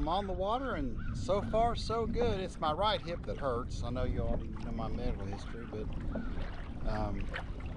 I'm on the water, and so far so good. It's my right hip that hurts. I know you already know my medical history, but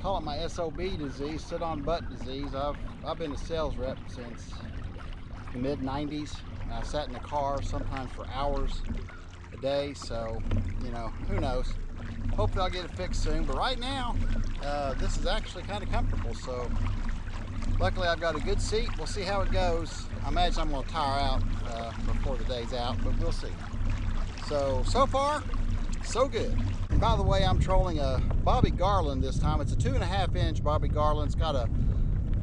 call it my SOB disease, sit-on butt disease. I've been a sales rep since the mid-90s. I sat in the car sometimes for hours a day, so you know, who knows. Hopefully I'll get it fixed soon, but right now this is actually kind of comfortable, so luckily I've got a good seat. We'll see how it goes. I imagine I'm going to tire out before the day's out, but we'll see. So far, so good. And by the way, I'm trolling a Bobby Garland this time. It's a 2.5 inch Bobby Garland. It's got a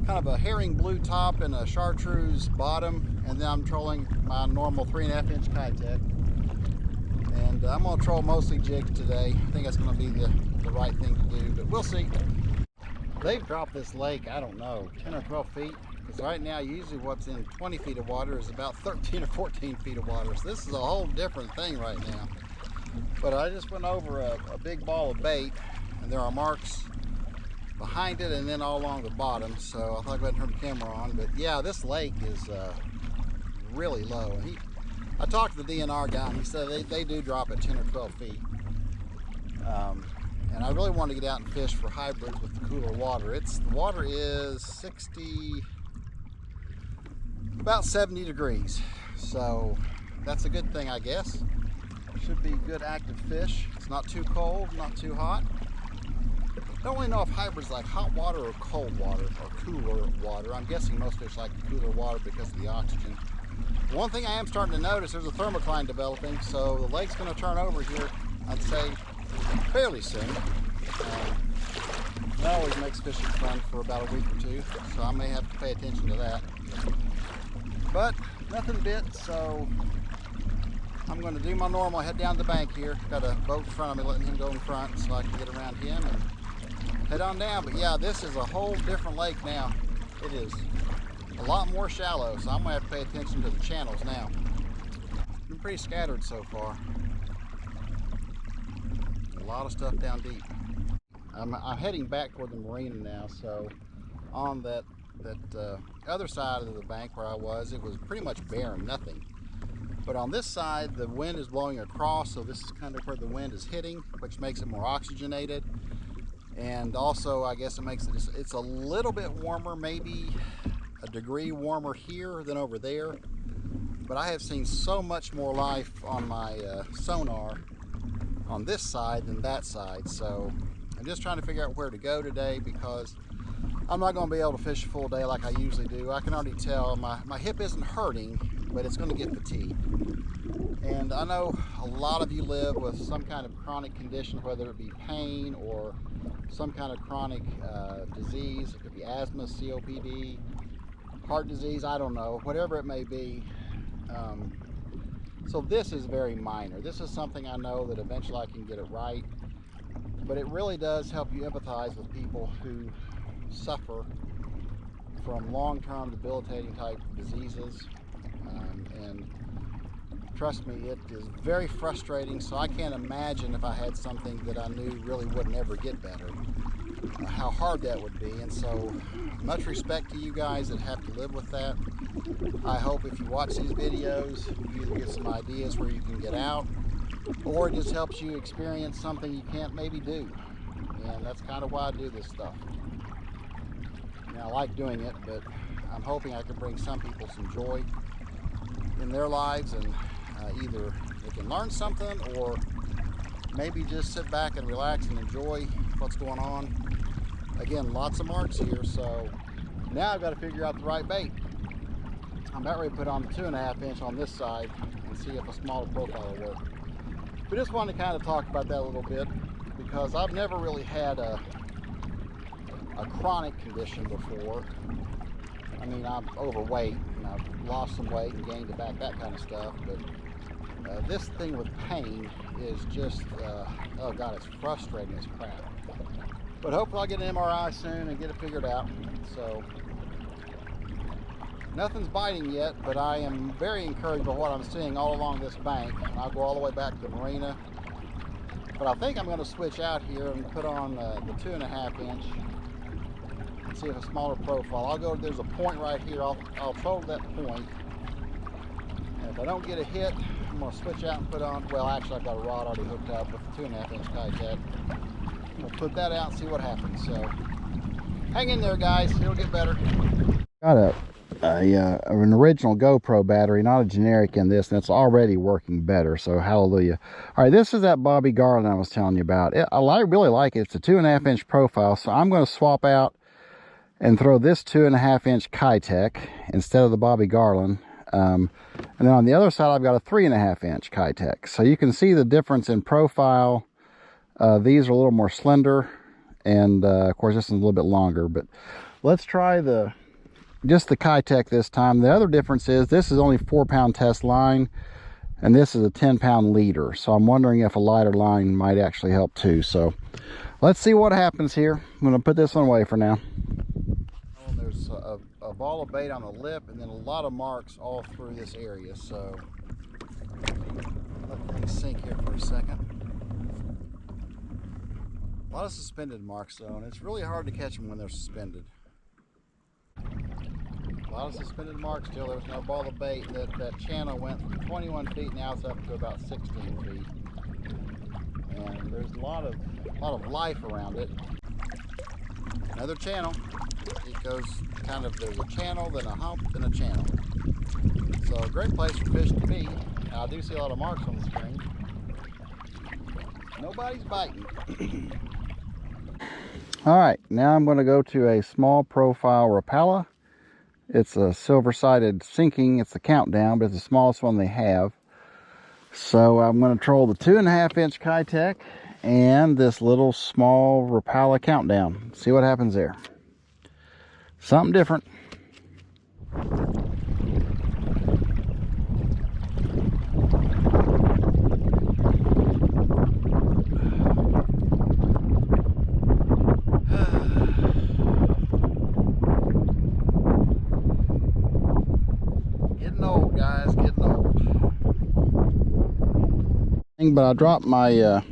kind of a herring blue top and a chartreuse bottom, and then I'm trolling my normal 3.5 inch keitech. And I'm going to troll mostly jigs today. I think that's going to be the right thing to do, but we'll see. They've dropped this lake, I don't know, 10 or 12 feet. Because right now, usually what's in 20 feet of water is about 13 or 14 feet of water. So this is a whole different thing right now. But I just went over a big ball of bait, and there are marks behind it and then all along the bottom. So I thought I'd go ahead and turn the camera on. But yeah, this lake is really low. I talked to the DNR guy, and he said they do drop at 10 or 12 feet. And I really want to get out and fish for hybrids with the cooler water. The water is about 70 degrees. So that's a good thing, I guess. Should be good active fish. It's not too cold, not too hot. Don't really know if hybrids like hot water or cold water or cooler water. I'm guessing most fish like the cooler water because of the oxygen. One thing I am starting to notice, there's a thermocline developing, so the lake's going to turn over here, I'd say, fairly soon. That always makes fishing fun for about a week or two, so I may have to pay attention to that. But nothing bit, so I'm going to do my normal, head down the bank here. Got a boat in front of me, letting him go in front so I can get around him and head on down. But yeah, this is a whole different lake now. It is a lot more shallow, so I'm going to have to pay attention to the channels now. Been pretty scattered so far. A lot of stuff down deep. I'm heading back toward the marina now, so on that other side of the bank where I was, it was pretty much barren, nothing. But on this side, the wind is blowing across, so this is kind of where the wind is hitting, which makes it more oxygenated. And also, I guess it makes it's a little bit warmer, maybe a degree warmer here than over there. But I have seen so much more life on my sonar on this side than that side, so I'm just trying to figure out where to go today, because I'm not going to be able to fish a full day like I usually do. I can already tell my hip isn't hurting, but it's going to get fatigued. And I know a lot of you live with some kind of chronic condition, whether it be pain or some kind of chronic disease. It could be asthma, COPD, heart disease, I don't know, whatever it may be. So this is very minor. This is something I know that eventually I can get it right, but it really does help you empathize with people who suffer from long-term debilitating type diseases. And trust me, it is very frustrating, so I can't imagine if I had something that I knew really wouldn't ever get better, how hard that would be. And so much respect to you guys that have to live with that. I hope if you watch these videos, you either get some ideas where you can get out, or it just helps you experience something you can't maybe do. And that's kind of why I do this stuff. Now, I like doing it, but I'm hoping I can bring some people some joy in their lives, and either they can learn something or maybe just sit back and relax and enjoy what's going on. Again, lots of marks here, so now I've got to figure out the right bait. I'm about ready to put on the 2.5 inch on this side and see if a smaller profile will work. We just wanted to kind of talk about that a little bit, because I've never really had a chronic condition before. I mean, I'm overweight and I've lost some weight and gained it back, that kind of stuff, but this thing with pain is just, oh God, it's frustrating as crap. But hopefully I'll get an MRI soon and get it figured out. So nothing's biting yet, but I am very encouraged by what I'm seeing all along this bank. I'll go all the way back to the marina. But I think I'm going to switch out here and put on the 2.5 inch and see if a smaller profile. I'll go, there's a point right here. I'll troll that point If I don't get a hit, I'm going to switch out and put on, well, actually I've got a rod already hooked up with a 2.5 inch keitech. We'll put that out and see what happens. So hang in there, guys. It'll get better. Got an original GoPro battery, not a generic in this, and it's already working better, so hallelujah. All right, this is that Bobby Garland I was telling you about. I really like it. It's a 2.5 inch profile, so I'm going to swap out and throw this 2.5 inch keitech instead of the Bobby Garland. And then on the other side, I've got a 3.5 inch keitech. So you can see the difference in profile. These are a little more slender, and of course this is a little bit longer, but let's try just the keitech this time. The other difference is this is only 4-pound test line, and this is a 10-pound leader. So I'm wondering if a lighter line might actually help too. So let's see what happens here. I'm going to put this one away for now. Oh, there's a ball of bait on the lip, and then a lot of marks all through this area. So let things sink here for a second. A lot of suspended marks though, and it's really hard to catch them when they're suspended. A lot of suspended marks still. There's no ball of bait. That channel went from 21 feet, now it's up to about 16 feet. And there's a lot of life around it. Another channel. It goes kind of, there's a channel, then a hump, then a channel. So a great place for fish to be. Now, I do see a lot of marks on the screen. Nobody's biting. All right, now I'm going to go to a small profile Rapala. It's a silver-sided sinking. It's the Countdown, but it's the smallest one they have. So I'm going to troll the 2.5 inch keitech and this little small Rapala Countdown. See what happens there. Something different. Getting old, guys, getting old. But I dropped my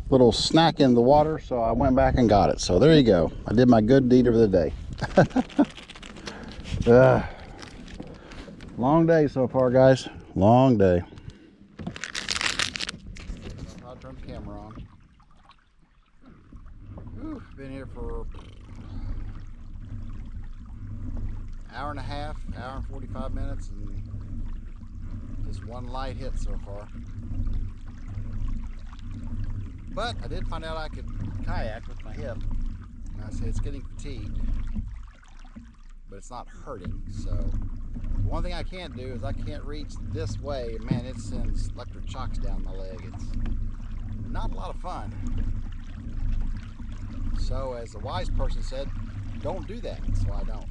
little snack in the water, so I went back and got it. So there you go. I did my good deed of the day. Long day so far, guys. Long day. I'll turn the camera on. Whew, been here for hour and a half, hour and 45 minutes, and just one light hit so far. But I did find out I could kayak with my hip. And I say it's getting fatigued, but it's not hurting. So the one thing I can't do is I can't reach this way. Man, it sends electric shocks down my leg. It's not a lot of fun. So as the wise person said, don't do that. So I don't.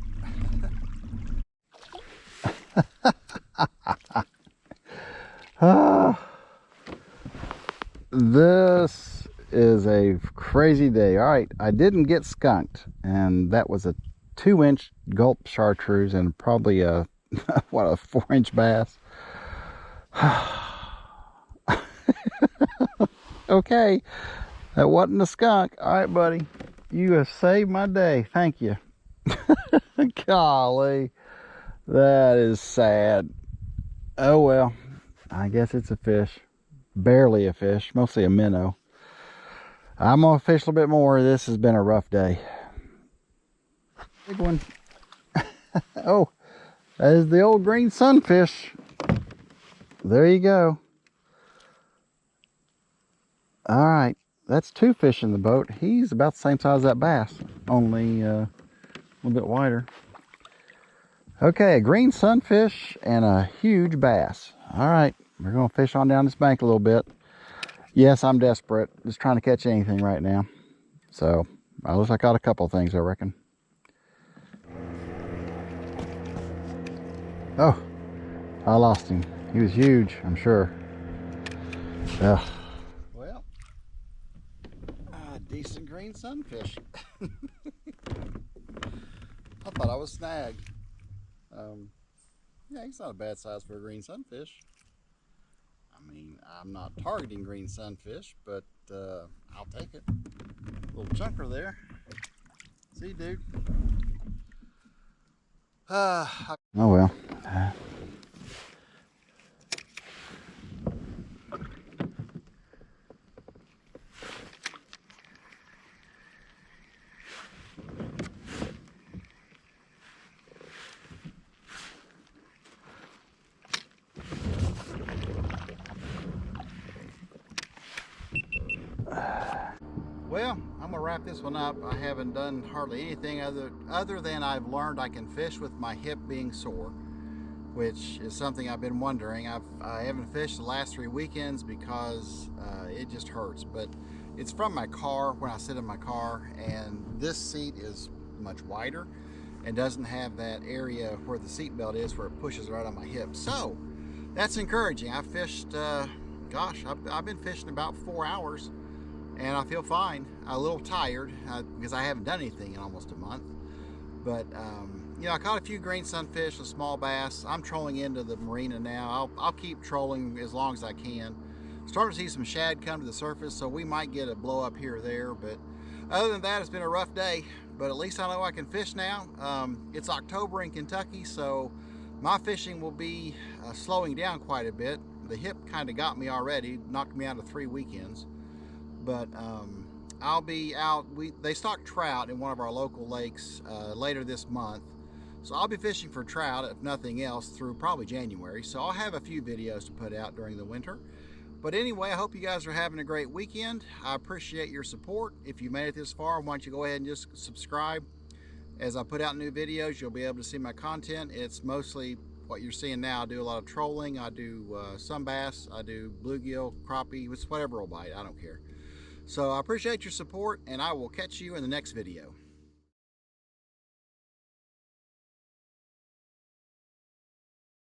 This is a crazy day. All right, I didn't get skunked, and that was a 2-inch gulp chartreuse and probably a what, a 4-inch bass. Okay, that wasn't a skunk. All right, buddy, you have saved my day. Thank you. Golly, that is sad. Oh well, I guess it's a fish. Barely a fish, mostly a minnow. I'm gonna fish a little bit more. This has been a rough day. Big one. Oh, that is the old green sunfish. There you go. All right, that's 2 fish in the boat. He's about the same size as that bass, only a little bit wider. Okay, a green sunfish and a huge bass. All right, we're gonna fish on down this bank a little bit. Yes, I'm desperate, just trying to catch anything right now. So at least I caught a couple of things, I reckon. Oh, I lost him. He was huge, I'm sure. Ugh. Well, a decent green sunfish. I thought I was snagged. Yeah, he's not a bad size for a green sunfish. I mean, I'm not targeting green sunfish, but I'll take it. Little chunker there. See, dude? Oh well. Well, I'm gonna wrap this one up. I haven't done hardly anything other than I've learned I can fish with my hip being sore, which is something I've been wondering. I haven't fished the last 3 weekends because it just hurts, but it's from my car when I sit in my car, and this seat is much wider and doesn't have that area where the seat belt is where it pushes right on my hip. So that's encouraging. I fished, gosh, I've been fishing about 4 hours and I feel fine. A little tired because I haven't done anything in almost a month. But, you know, I caught a few green sunfish, a small bass. I'm trolling into the marina now. I'll keep trolling as long as I can. Starting to see some shad come to the surface, so we might get a blow up here or there. But other than that, it's been a rough day. But at least I know I can fish now. It's October in Kentucky, so my fishing will be slowing down quite a bit. The hip kind of got me already, knocked me out of 3 weekends. But I'll be out. They stock trout in one of our local lakes later this month, so I'll be fishing for trout, if nothing else, through probably January. So I'll have a few videos to put out during the winter. But anyway, I hope you guys are having a great weekend. I appreciate your support. If you made it this far, why don't you go ahead and just subscribe. As I put out new videos, you'll be able to see my content. It's mostly what you're seeing now. I do a lot of trolling. I do some bass. I do bluegill, crappie, it's whatever will bite. I don't care. So I appreciate your support, and I will catch you in the next video.